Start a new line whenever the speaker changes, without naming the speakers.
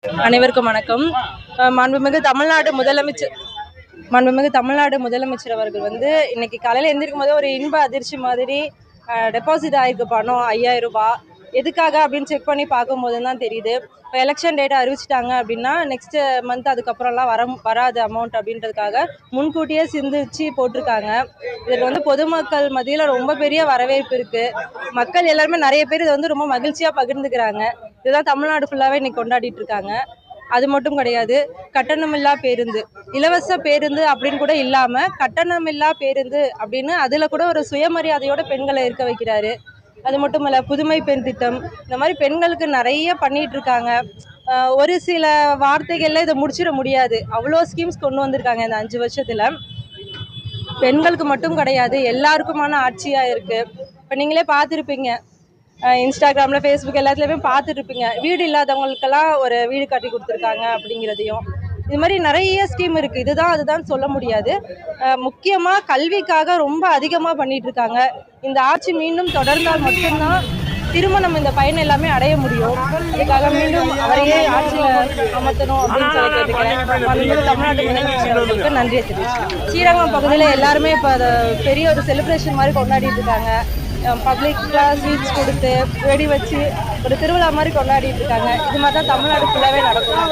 அனைவருக்கும் வணக்கம். மாண்புமிகு தமிழ்நாடு முதலமைச்சர் அவர்கள் இன்னைக்கு காலையில் எந்திரிக்கும் போது ஒரு இன்ப அதிர்ச்சி மாதிரி டெபாசிட் ஆகிருக்கு பணம் 5000 ரூபாய். எதுக்காக அப்படின்னு செக் பண்ணி பார்க்கும்போது தான் தெரியுது. இப்போ எலெக்ஷன் டேட்டை அறிவிச்சிட்டாங்க அப்படின்னா நெக்ஸ்ட் மந்த் அதுக்கப்புறம்லாம் வராது அமௌண்ட் அப்படின்றதுக்காக முன்கூட்டியே சிந்திச்சு போட்டிருக்காங்க. இதில் பொதுமக்கள் மத்தியில் ரொம்ப பெரிய வரவேற்பு இருக்குது. மக்கள் எல்லாருமே நிறைய பேர் இதை ரொம்ப மகிழ்ச்சியாக பகிர்ந்துக்கிறாங்க. இதுதான் தமிழ்நாடு ஃபுல்லாகவே இன்னைக்கு கொண்டாடிட்டு இருக்காங்க. அது மட்டும் கிடையாது, கட்டணமில்லா பேருந்து, இலவச பேருந்து அப்படின்னு கூட இல்லாமல் கட்டணமில்லா பேருந்து அப்படின்னு அதில் கூட ஒரு சுயமரியாதையோட பெண்களை இருக்க வைக்கிறாரு. அது மட்டும் இல்லை, புதுமை பெண் திட்டம், இந்த மாதிரி பெண்களுக்கு நிறைய பண்ணிட்டு இருக்காங்க. ஒரு சில வார்த்தைகளில் இதை முடிச்சிட முடியாது, அவ்வளோ ஸ்கீம்ஸ் கொண்டு வந்திருக்காங்க இந்த 5 வருஷத்தில். பெண்களுக்கு மட்டும் கிடையாது, எல்லாருக்குமான ஆட்சியாக இருக்குது. இப்போ நீங்களே பார்த்துருப்பீங்க, இன்ஸ்டாகிராமில், ஃபேஸ்புக் எல்லாத்துலேயுமே பார்த்துட்ருப்பீங்க, வீடு இல்லாதவங்களுக்கெல்லாம் ஒரு வீடு கட்டி கொடுத்துருக்காங்க அப்படிங்கிறதையும். இது மாதிரி நிறைய ஸ்கீம் இருக்குது. அதுதான் சொல்ல முடியாது. முக்கியமாக கல்விக்காக ரொம்ப அதிகமாக பண்ணிகிட்ருக்காங்க. இந்த ஆட்சி மீண்டும் தொடர்ந்தால் மட்டும்தான் திரும்ப நம்ம இந்த பயன் எல்லாமே அடைய முடியும். இதுக்காக மீண்டும் அவரையே ஆட்சியில் அமர்த்தணும் அப்படின்னு சொல்லி கேட்டுக்கிறேன். தமிழ்நாட்டு முதலமைச்சர்களுக்கு நன்றியை தெரிவிச்சுக்கிறேன். ஸ்ரீரங்கம் பகுதியில் எல்லாருமே இப்போ அதை பெரிய ஒரு செலிப்ரேஷன் மாதிரி கொண்டாடிட்டு இருக்காங்க. பப்ளிக்காக ஸ்வீட்ஸ் கொடுத்து வெடி வச்சு ஒரு திருவிழா மாதிரி கொண்டாடிட்டு இருக்காங்க. இது மாதிரி தான் தமிழ்நாடு ஃபுல்லாகவே நடக்கும்.